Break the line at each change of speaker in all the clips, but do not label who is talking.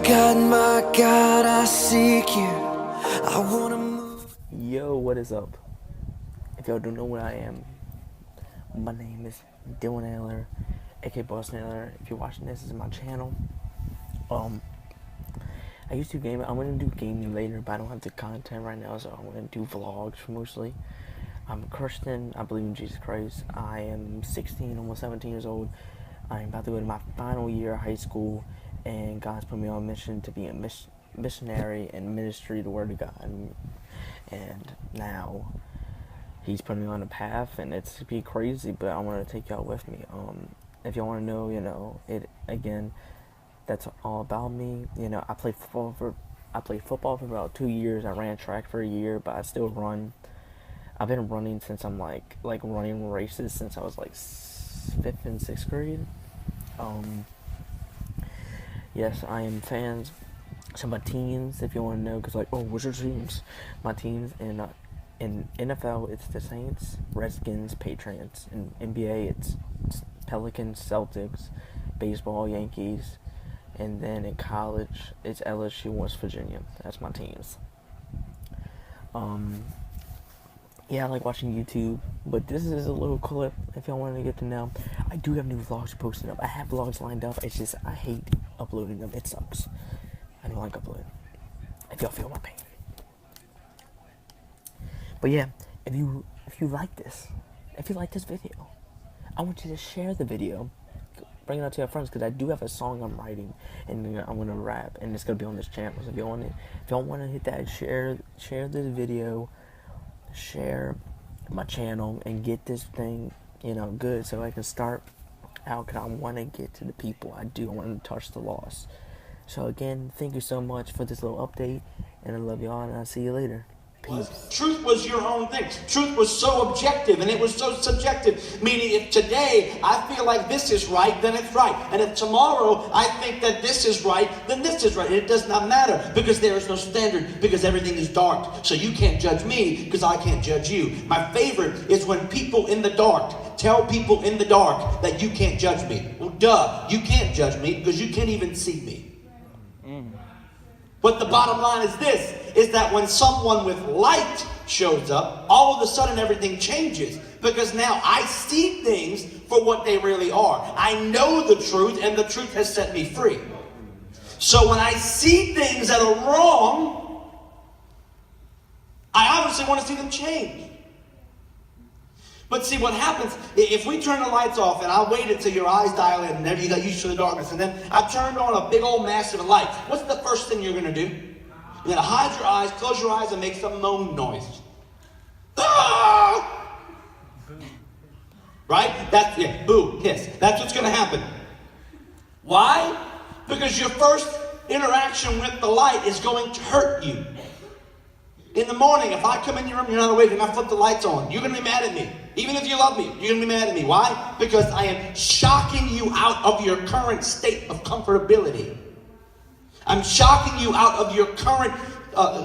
God, I seek you. I wanna move.
Yo, what is up? If y'all don't know what I am, my name is Dylan Naylor, aka Boss Naylor. If you're watching this is my channel. I used to game. I'm gonna do gaming later, but I don't have the content right now, so I'm gonna do vlogs mostly. I'm a Christian. I believe in Jesus Christ. I am 16, almost 17 years old. I'm about to go to my final year of high school, and God's put me on a mission to be a missionary and ministry the Word of God. And now He's put me on a path, and it's be crazy, but I want to take y'all with me. If y'all want to know, it again. That's all about me. I played football for about 2 years. I ran track for a year, but I still run. I've been running since I'm like running races since I was like 5th and 6th grade. Yes, I am fans. So my teams, if you want to know, because what's your teams? My teams in NFL, it's the Saints, Redskins, Patriots. In NBA, it's Pelicans, Celtics, baseball, Yankees. And then in college, it's LSU, West Virginia. That's my teams. Yeah, I like watching YouTube, but this is a little clip if y'all want to get to know. I do have new vlogs posted up. I have vlogs lined up. It's just I hate uploading them. It sucks. I don't like uploading. If y'all feel my pain. But yeah, if you like this, video, I want you to share the video. Bring it out to your friends, because I do have a song I'm writing, and I'm gonna rap, and it's gonna be on this channel. So if y'all want to hit that share this video, share my channel, and get this thing good, so I can start out. Cause I want to get to the people. I want to touch the lost. So again, thank you so much for this little update, and I love y'all, and I'll see you later. Peace.
Truth was your own thing. Truth was so objective and it was so subjective. Meaning if today I feel like this is right, then it's right. And if tomorrow I think that this is right, then this is right. And it does not matter, because there is no standard, because everything is dark. So you can't judge me because I can't judge you. My favorite is when people in the dark tell people in the dark that you can't judge me. Well, duh, you can't judge me because you can't even see me. But the bottom line is this, is that when someone with light shows up, all of a sudden everything changes. Because now I see things for what they really are. I know the truth, and the truth has set me free. So when I see things that are wrong, I obviously want to see them change. But see what happens, if we turn the lights off and I wait until your eyes dilate and then you got used to the darkness, and then I turned on a big old massive light, what's the first thing you're going to do? You're going to hide your eyes, close your eyes, and make some moan noise. Ah! Right? That's it. Boo, hiss. That's what's going to happen. Why? Because your first interaction with the light is going to hurt you. In the morning, if I come in your room, you're not awake, and I flip the lights on, you're going to be mad at me. Even if you love me, you're going to be mad at me. Why? Because I am shocking you out of your current state of comfortability. I'm shocking you out of your current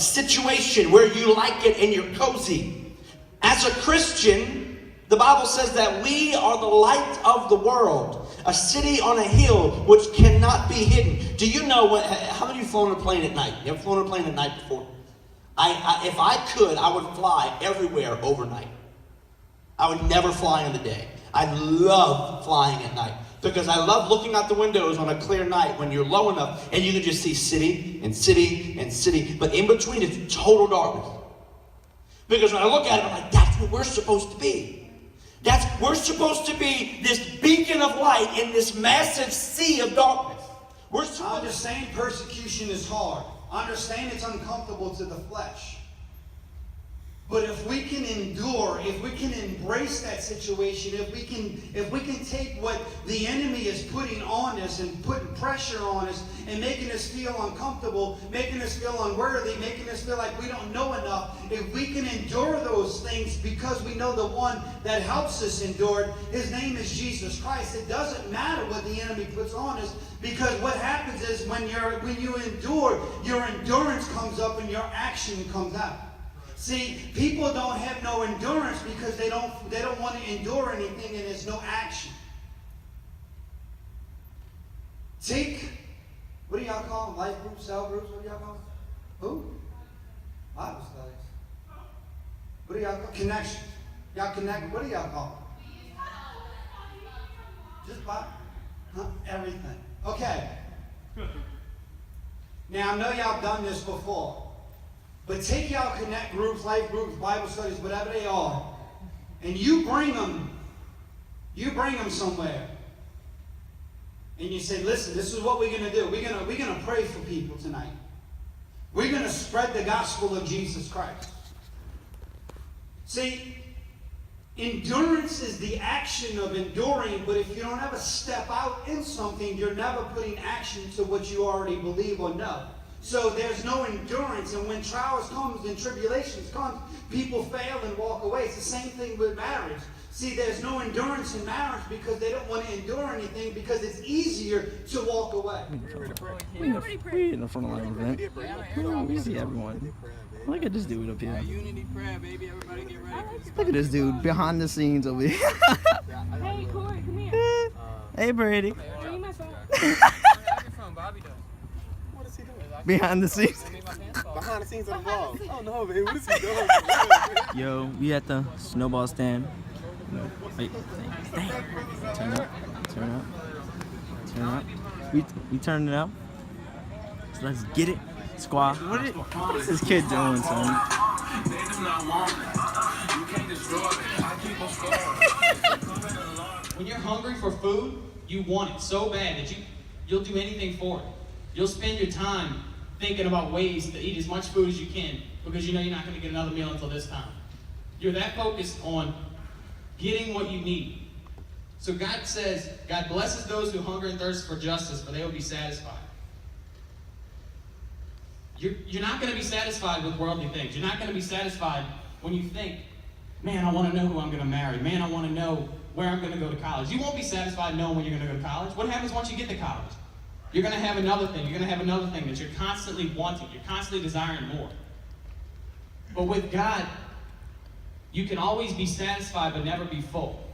situation where you like it and you're cozy. As a Christian, the Bible says that we are the light of the world. A city on a hill which cannot be hidden. Do you know how many of you flown a plane at night? You ever flown a plane at night before? If I could, I would fly everywhere overnight. I would never fly in the day. I love flying at night because I love looking out the windows on a clear night when you're low enough and you can just see city and city and city, but in between it's total darkness. Because when I look at it, I'm like, that's what we're supposed to be. We're supposed to be this beacon of light in this massive sea of darkness.
I understand persecution is hard. I understand it's uncomfortable to the flesh. But if we can endure, if we can embrace that situation, if we can take what the enemy is putting on us and putting pressure on us and making us feel uncomfortable, making us feel unworthy, making us feel like we don't know enough, if we can endure those things because we know the one that helps us endure it, his name is Jesus Christ. It doesn't matter what the enemy puts on us, because what happens is when you endure, your endurance comes up and your action comes out. See, people don't have no endurance because they don't want to endure anything, and there's no action. Take What do y'all call them? Life groups, cell groups? What do y'all call them? Who? Bible studies. What do y'all call connections? Y'all connect. What do y'all call them? Just Bible. Everything. Okay. Now I know y'all done this before, but take y'all connect groups, life groups, Bible studies, whatever they are, and you bring them somewhere. And you say, listen, this is what we're going to do. We're going to pray for people tonight. We're going to spread the gospel of Jesus Christ. See, endurance is the action of enduring, but if you don't ever step out in something, you're never putting action to what you already believe or know. So there's no endurance, and when trials comes and tribulations come, people fail and walk away. It's the same thing with marriage. See, there's no endurance in marriage because they don't want to endure anything because it's easier to walk away.
We in the front line event. We see everyone. Look at this dude up here.
Unity prayer, baby. Everybody get ready.
Look at this dude behind the scenes over here.
Hey, Corey, come here.
Hey, Brady.
Bring my phone.
Bobby does.
What is he doing?
Behind the scenes.
Behind the scenes of the vlog. Oh no, man. What is he doing?
Yo, we at the snowball stand. Wait, damn. Turn up. Turn up. Turn up. We turning it up. So let's get it. Squad. What is this kid doing, son?
When you're hungry for food, you want it so bad that you'll do anything for it. You'll spend your time thinking about ways to eat as much food as you can because you know you're not going to get another meal until this time. You're that focused on getting what you need. So God says, God blesses those who hunger and thirst for justice, for they will be satisfied. You're not going to be satisfied with worldly things. You're not going to be satisfied when you think, man, I want to know who I'm going to marry. Man, I want to know where I'm going to go to college. You won't be satisfied knowing when you're going to go to college. What happens once you get to college? You're going to have another thing. You're going to have another thing that you're constantly wanting. You're constantly desiring more. But with God, you can always be satisfied but never be full.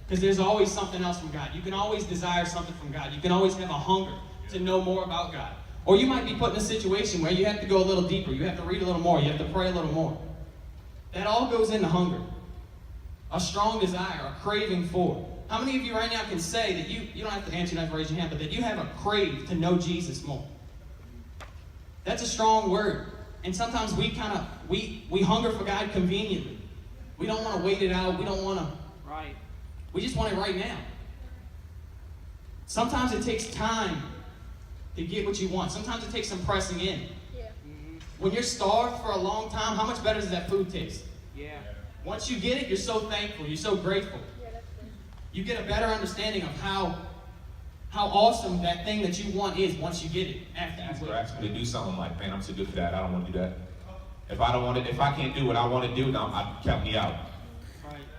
Because there's always something else from God. You can always desire something from God. You can always have a hunger to know more about God. Or you might be put in a situation where you have to go a little deeper. You have to read a little more. You have to pray a little more. That all goes into hunger. A strong desire, a craving for. How many of you right now can say that you don't have to answer, you don't have to raise your hand, but that you have a crave to know Jesus more? That's a strong word. And sometimes we hunger for God conveniently. We don't want to wait it out. We don't want to.
Right.
We just want it right now. Sometimes it takes time to get what you want. Sometimes it takes some pressing in.
Yeah.
When you're starved for a long time, how much better does that food taste?
Yeah.
Once you get it, you're so thankful. You're so grateful.
Yeah, that's good.
You get a better understanding of how awesome that thing that you want is once you get it.
Ask me to do something like, man, I'm too good for that. I don't want to do that. If I can't do what I want to do, then count me out.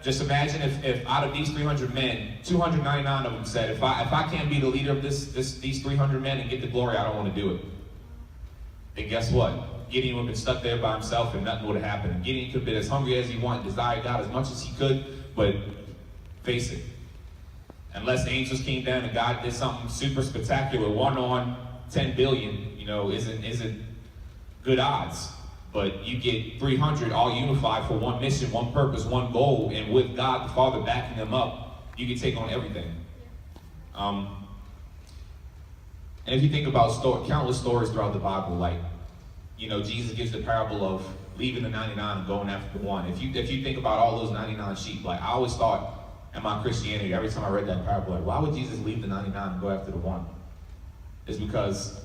Just imagine if out of these 300 men, 299 of them said, if I can't be the leader of these 300 men and get the glory, I don't want to do it. Then guess what? Gideon would have been stuck there by himself and nothing would have happened. And Gideon could have been as hungry as he wanted, desired God as much as he could, but face it. Unless angels came down and God did something super spectacular, 1 on 10 billion, isn't good odds. But you get 300 all unified for one mission, one purpose, one goal, and with God the Father backing them up, you can take on everything. And if you think about countless stories throughout the Bible, like, Jesus gives the parable of leaving the 99 and going after the one. If you think about all those 99 sheep, like I always thought in my Christianity, every time I read that parable, like, why would Jesus leave the 99 and go after the one? It's because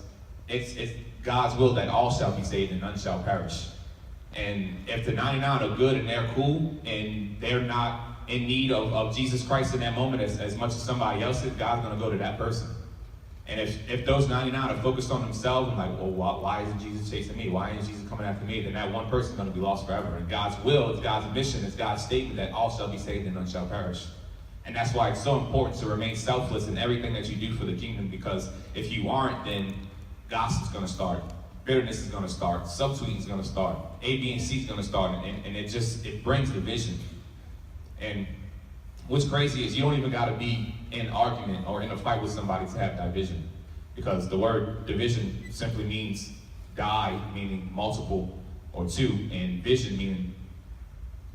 it's God's will that all shall be saved and none shall perish. And if the 99 are good and they're cool and they're not in need of Jesus Christ in that moment as much as somebody else is, God's going to go to that person. And if those 99 are focused on themselves and like, well, why isn't Jesus chasing me? Why isn't Jesus coming after me? Then that one person is going to be lost forever. And God's will, it's God's mission, it's God's statement that all shall be saved and none shall perish. And that's why it's so important to remain selfless in everything that you do for the kingdom, because if you aren't, then gossip's going to start. Bitterness is going to start. Subtweeting is going to start. A, B, and C is going to start. And it brings division. And what's crazy is you don't even got to be in an argument or in a fight with somebody to have division. because the word division simply means die, meaning multiple or two, and vision meaning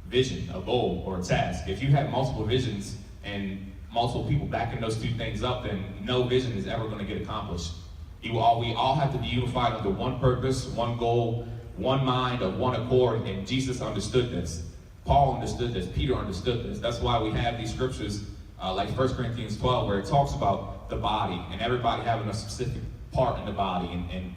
vision, a goal or a task. If you have multiple visions and multiple people backing those two things up, then no vision is ever going to get accomplished. We all have to be unified under one purpose, one goal, one mind, of one accord, and Jesus understood this. Paul understood this. Peter understood this. That's why we have these scriptures like 1 Corinthians 12, where it talks about the body and everybody having a specific part in the body,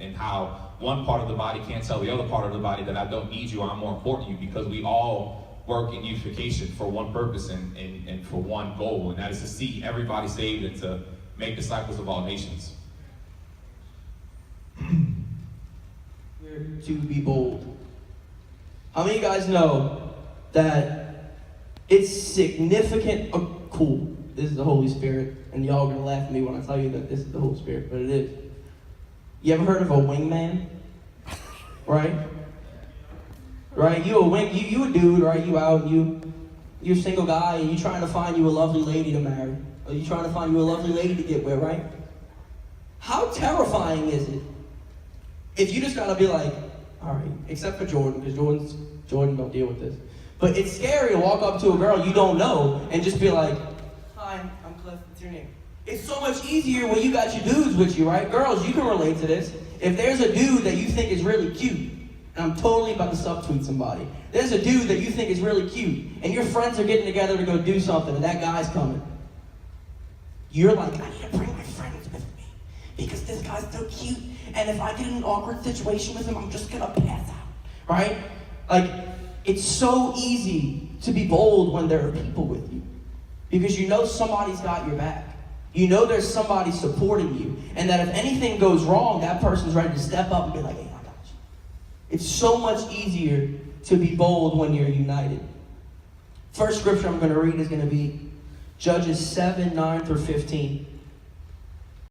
and how one part of the body can't tell the other part of the body that I don't need you, I'm more important to you, because we all work in unification for one purpose and for one goal, and that is to see everybody saved and to make disciples of all nations.
To be bold. How many of you guys know that it's significant? Oh, cool. This is the Holy Spirit, and y'all are gonna laugh at me when I tell you that this is the Holy Spirit, but it is. You ever heard of a wingman? Right? Right? You a dude, right? You out, you're a single guy, and you trying to find you a lovely lady to marry, or you trying to find you a lovely lady to get with, right? How terrifying is it if you just gotta be like, all right, except for Jordan, because Jordan don't deal with this. But it's scary to walk up to a girl you don't know and just be like, hi, I'm Cliff, what's your name? It's so much easier when you got your dudes with you, right? Girls, you can relate to this. If there's a dude that you think is really cute, and I'm totally about to subtweet somebody, there's a dude that you think is really cute, and your friends are getting together to go do something, and that guy's coming. You're like, I need to bring my friends with me, because this guy's so cute, and if I get in an awkward situation with him, I'm just gonna pass out, right? Like, it's so easy to be bold when there are people with you, because you know somebody's got your back. You know there's somebody supporting you, and that if anything goes wrong, that person's ready to step up and be like, hey, I got you. It's so much easier to be bold when you're united. First scripture I'm going to read is going to be Judges 7, 9 through 15.